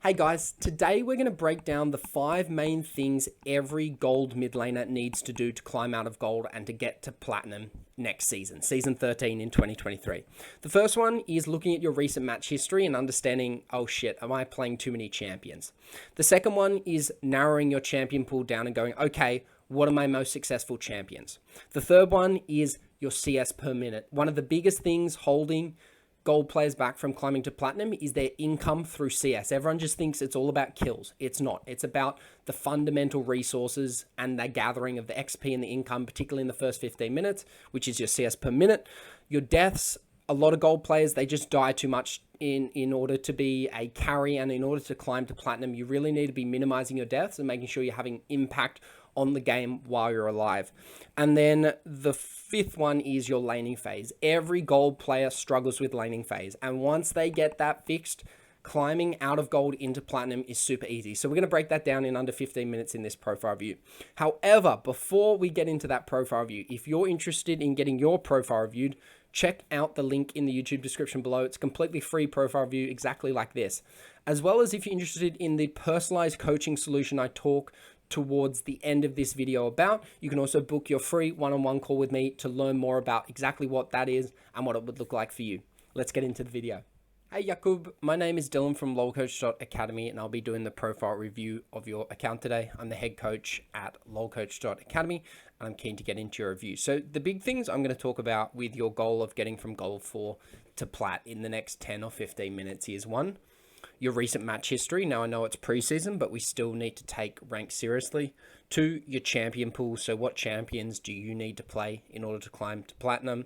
Hey guys, today we're going to break down the 5 main things every gold mid laner needs to do to climb out of gold and to get to platinum next season, season 13 in 2023. The first one is looking at your recent match history and understanding, oh shit, am I playing too many champions? The second one is narrowing your champion pool down and going, okay, what are my most successful champions? The third one is your CS per minute. One of the biggest things holding gold players back from climbing to platinum is their income through CS. Everyone just thinks it's all about kills. It's not. It's about the fundamental resources and the gathering of the XP and the income, particularly in the first 15 minutes, which is your CS per minute. Your deaths, a lot of gold players, they just die too much in order to be a carry, and in order to climb to platinum, you really need to be minimizing your deaths and making sure you're having impact on the game while you're alive. And then the fifth one is your laning phase. Every gold player struggles with laning phase, and once they get that fixed, climbing out of gold into platinum is super easy. So we're going to break that down in under 15 minutes in this profile review. However, before we get into that profile review, if you're interested in getting your profile reviewed, check out the link in the YouTube description below. It's a completely free profile review exactly like this. As well as if you're interested in the personalized coaching solution I talk towards the end of this video about, you can also book your free one-on-one call with me to learn more about exactly what that is and what it would look like for you. Let's get into the video. Hey Jakub, my name is Dylan from lolcoach.academy, and I'll be doing the profile review of your account today. I'm the head coach at lolcoach.academy, and I'm keen to get into your review. So the big things I'm going to talk about with your goal of getting from gold 4 to plat in the next 10 or 15 minutes is 1, your recent match history. Now I know it's preseason, but we still need to take rank seriously. 2, your champion pool. So what champions do you need to play in order to climb to platinum?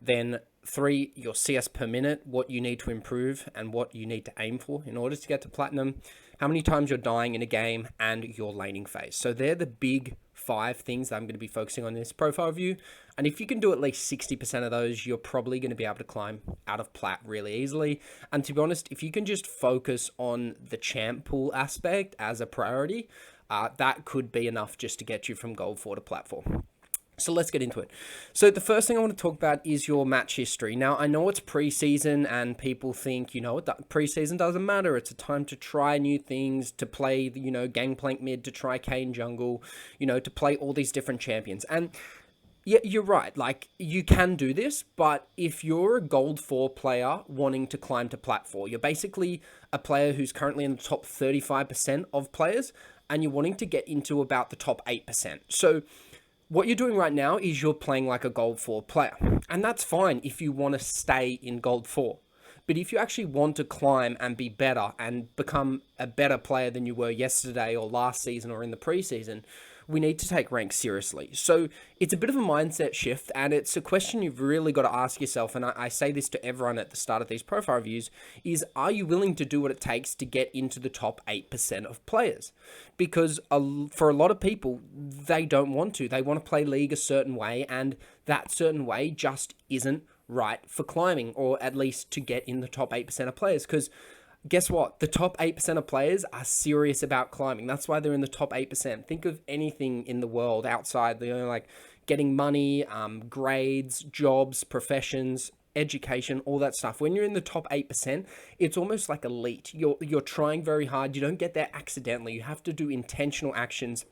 Then 3, your CS per minute, what you need to improve and what you need to aim for in order to get to platinum. How many times you're dying in a game, and your laning phase. So they're the big 5 things that I'm going to be focusing on in this profile review. And if you can do at least 60% of those, you're probably going to be able to climb out of plat really easily. And to be honest, if you can just focus on the champ pool aspect as a priority, that could be enough just to get you from gold 4 to plat 4. So let's get into it. So the first thing I want to talk about is your match history. Now, I know it's preseason and people think, you know, preseason doesn't matter. It's a time to try new things, to play, you know, Gangplank mid, to try Kayn jungle, you know, to play all these different champions. And yeah, you're right. Like, you can do this, but if you're a gold 4 player wanting to climb to plat 4, you're basically a player who's currently in the top 35% of players, and you're wanting to get into about the top 8%. So what you're doing right now is you're playing like a gold 4 player, and that's fine if you want to stay in gold 4. But if you actually want to climb and be better and become a better player than you were yesterday or last season or in the preseason, we need to take rank seriously. So it's a bit of a mindset shift, and it's a question you've really got to ask yourself, and I say this to everyone at the start of these profile reviews, is are you willing to do what it takes to get into the top 8% of players? Because for a lot of people, they don't want to. They want to play League a certain way, and that certain way just isn't right for climbing, or at least to get in the top 8% of players. Because guess what? The top 8% of players are serious about climbing. That's why they're in the top 8%. Think of anything in the world outside, you know, like getting money, grades, jobs, professions, education, all that stuff. When you're in the top 8%, it's almost like elite. You're trying very hard. You don't get there accidentally. You have to do intentional actions,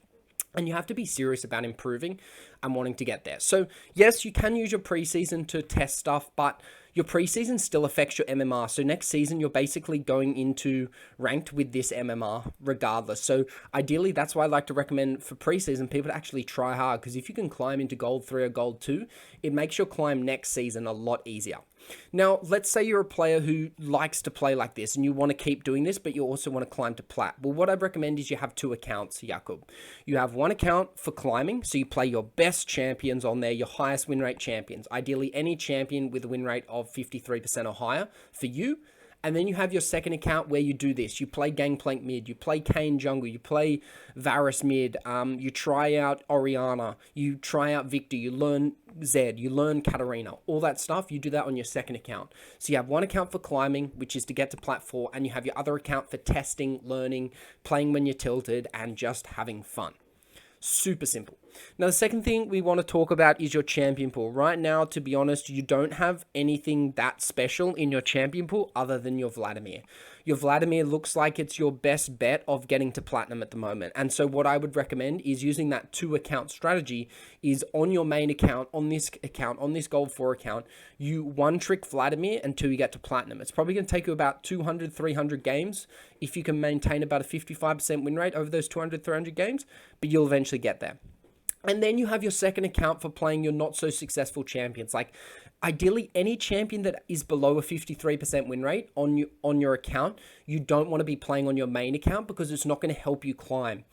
and you have to be serious about improving and wanting to get there. So yes, you can use your preseason to test stuff, but your preseason still affects your MMR. So next season, you're basically going into ranked with this MMR regardless. So ideally, that's why I like to recommend for preseason people to actually try hard, because if you can climb into gold 3 or gold 2, it makes your climb next season a lot easier. Now, let's say you're a player who likes to play like this and you want to keep doing this, but you also want to climb to plat. Well, what I'd recommend is you have 2 accounts, Jakub. You have one account for climbing, so you play your best champions on there, your highest win rate champions. Ideally, any champion with a win rate of 53% or higher for you. And then you have your second account where you do this. You play Gangplank mid, you play Kayn jungle, you play Varus mid, you try out Orianna, you try out Victor, you learn Zed, you learn Katarina, all that stuff. You do that on your second account. So you have one account for climbing, which is to get to plat 4, and you have your other account for testing, learning, playing when you're tilted, and just having fun. Super simple. Now, the second thing we want to talk about is your champion pool. Right now, to be honest, you don't have anything that special in your champion pool other than your Vladimir. your Vladimir looks like it's your best bet of getting to platinum at the moment. And so what I would recommend is using that 2-account strategy is on your main account, on this Gold 4 account, you one-trick Vladimir until you get to platinum. It's probably going to take you about 200, 300 games if you can maintain about a 55% win rate over those 200, 300 games, but you'll eventually get there. And then you have your second account for playing your not so successful champions. Like ideally any champion that is below a 53% win rate on your account, you don't want to be playing on your main account because it's not going to help you climb.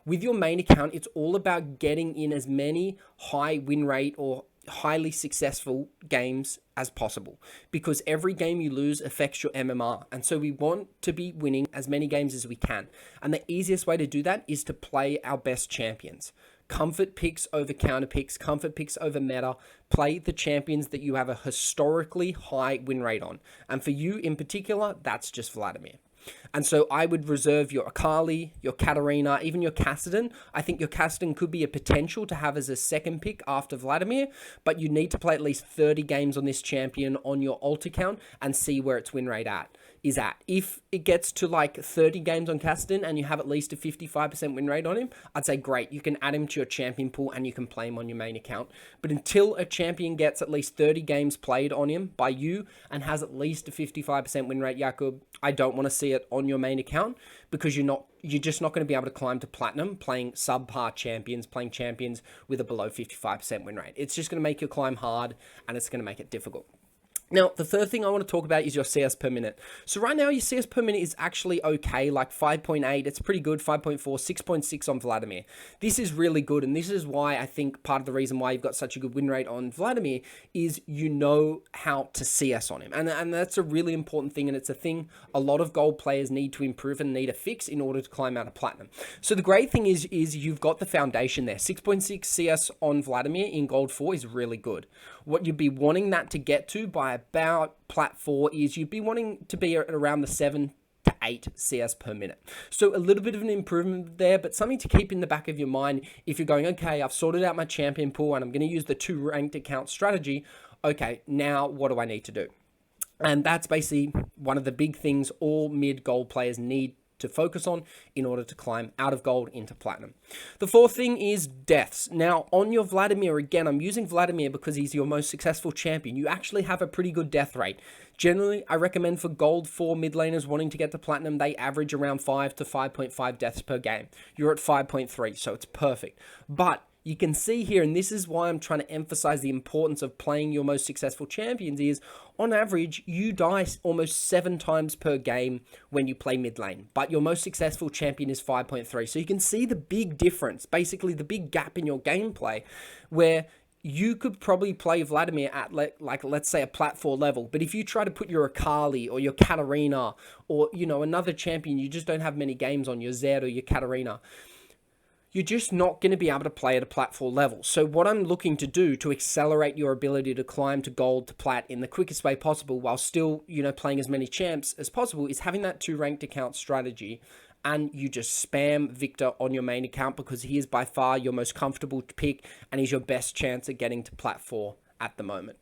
With your main account, it's all about getting in as many high win rate or highly successful games as possible, because every game you lose affects your MMR. And so we want to be winning as many games as we can. And the easiest way to do that is to play our best champions. Comfort picks over counter picks, comfort picks over meta. Play the champions that you have a historically high win rate on. And for you in particular, that's just Vladimir. And so I would reserve your Akali, your Katarina, even your Kassadin. I think your Kassadin could be a potential to have as a second pick after Vladimir, but you need to play at least 30 games on this champion on your alt account and see where its win rate is at. If it gets to like 30 games on Kassadin and you have at least a 55% win rate on him, I'd say great, you can add him to your champion pool and you can play him on your main account. But until a champion gets at least 30 games played on him by you and has at least a 55% win rate, Jakub, I don't want to see it on your main account, because you're just not going to be able to climb to platinum playing subpar champions, playing champions with a below 55% win rate. It's just going to make your climb hard and it's going to make it difficult. Now, the third thing I want to talk about is your CS per minute. So right now, your CS per minute is actually okay, like 5.8. It's pretty good, 5.4, 6.6 on Vladimir. This is really good, and this is why I think part of the reason why you've got such a good win rate on Vladimir is you know how to CS on him. And that's a really important thing, and it's a thing a lot of gold players need to improve and need to fix in order to climb out of platinum. So the great thing is you've got the foundation there. 6.6 CS on Vladimir in gold 4 is really good. What you'd be wanting that to get to by about plat 4 is you'd be wanting to be at around the 7 to 8 CS per minute. So a little bit of an improvement there, but something to keep in the back of your mind if you're going, okay, I've sorted out my champion pool and I'm going to use the 2 ranked account strategy. Okay, now what do I need to do? And that's basically one of the big things all mid gold players need to focus on in order to climb out of gold into platinum. The fourth thing is deaths. Now, on your Vladimir, again, I'm using Vladimir because he's your most successful champion. You actually have a pretty good death rate. Generally, I recommend for gold 4 mid laners wanting to get to platinum, they average around 5 to 5.5 deaths per game. You're at 5.3, so it's perfect. But you can see here, and this is why I'm trying to emphasize the importance of playing your most successful champions, is on average, you die almost 7 times per game when you play mid lane, but your most successful champion is 5.3. So you can see the big difference, basically the big gap in your gameplay, where you could probably play Vladimir at like let's say a plat 4 level, but if you try to put your Akali or your Katarina or, you know, another champion you just don't have many games on, your Zed or your Katarina, you're just not going to be able to play at a plat 4 level. So what I'm looking to do to accelerate your ability to climb to gold to plat in the quickest way possible while still, you know, playing as many champs as possible is having that 2 ranked account strategy. And you just spam Victor on your main account because he is by far your most comfortable pick and he's your best chance at getting to plat 4 at the moment.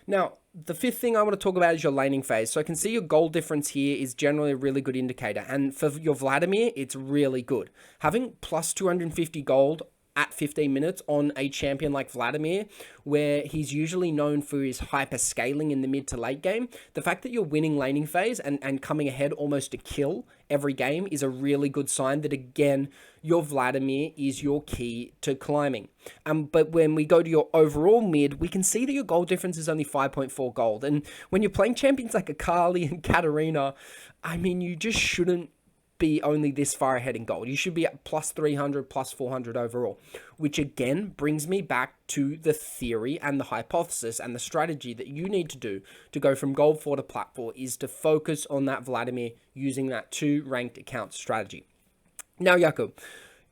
Now, the fifth thing I want to talk about is your laning phase. So I can see your gold difference here is generally a really good indicator. And for your Vladimir, it's really good. Having plus 250 gold at 15 minutes on a champion like Vladimir, where he's usually known for his hyper scaling in the mid to late game, the fact that you're winning laning phase and coming ahead almost a kill every game is a really good sign that, again, your Vladimir is your key to climbing. But when we go to your overall mid, we can see that your gold difference is only 5.4 gold. And when you're playing champions like Akali and Katarina, I mean, you just shouldn't be only this far ahead in gold. You should be at plus 300, plus 400 overall, which again brings me back to the theory and the hypothesis and the strategy that you need to do to go from gold 4 to plat 4 is to focus on that Vladimir using that 2 ranked account strategy. Now, Jakub,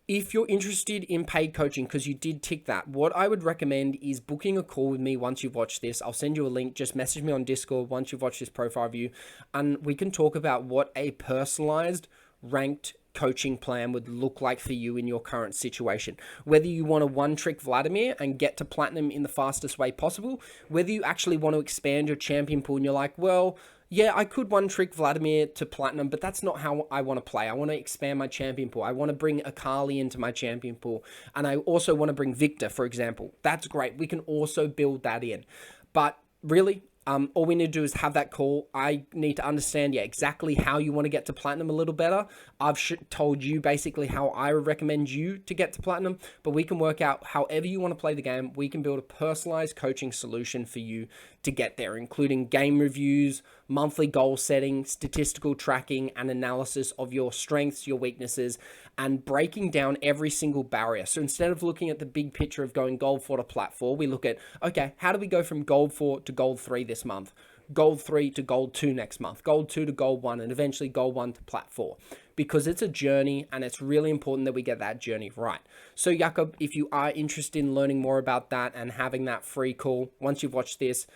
if you're interested in paid coaching, because you did tick that, what I would recommend is booking a call with me once you've watched this. I'll send you a link. Just message me on Discord once you've watched this profile review, and we can talk about what a personalized ranked coaching plan would look like for you in your current situation. Whether you want to one-trick Vladimir and get to platinum in the fastest way possible, whether you actually want to expand your champion pool and you're like, well, Yeah, I could one trick Vladimir to platinum, but that's not how I want to play. I want to expand my champion pool. I want to bring Akali into my champion pool. And I also want to bring Victor, for example. That's great. We can also build that in. But really, all we need to do is have that call. I need to understand, exactly how you want to get to platinum a little better. I've told you basically how I recommend you to get to platinum, but we can work out however you want to play the game. We can build a personalized coaching solution for you to get there, including game reviews, monthly goal setting, statistical tracking, and analysis of your strengths, your weaknesses, and breaking down every single barrier. So instead of looking at the big picture of going gold 4 to plat 4, we look at, okay, how do we go from gold 4 to gold 3 this month? Gold 3 to gold 2 next month, gold 2 to gold 1, and eventually gold 1 to plat 4. Because it's a journey, and it's really important that we get that journey right. So Jakob, if you are interested in learning more about that and having that free call, once you've watched this,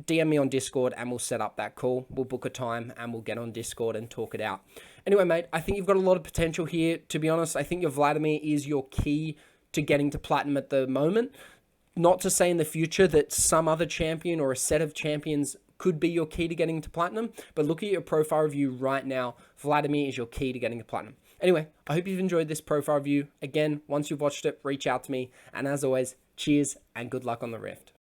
DM me on Discord and we'll set up that call. We'll book a time and we'll get on Discord and talk it out. Anyway, mate, I think you've got a lot of potential here. To be honest, I think your Vladimir is your key to getting to platinum at the moment. Not to say in the future that some other champion or a set of champions could be your key to getting to platinum, but look at your profile review right now. Vladimir is your key to getting to platinum. Anyway, I hope you've enjoyed this profile review. Again, once you've watched it, reach out to me. And as always, cheers and good luck on the Rift.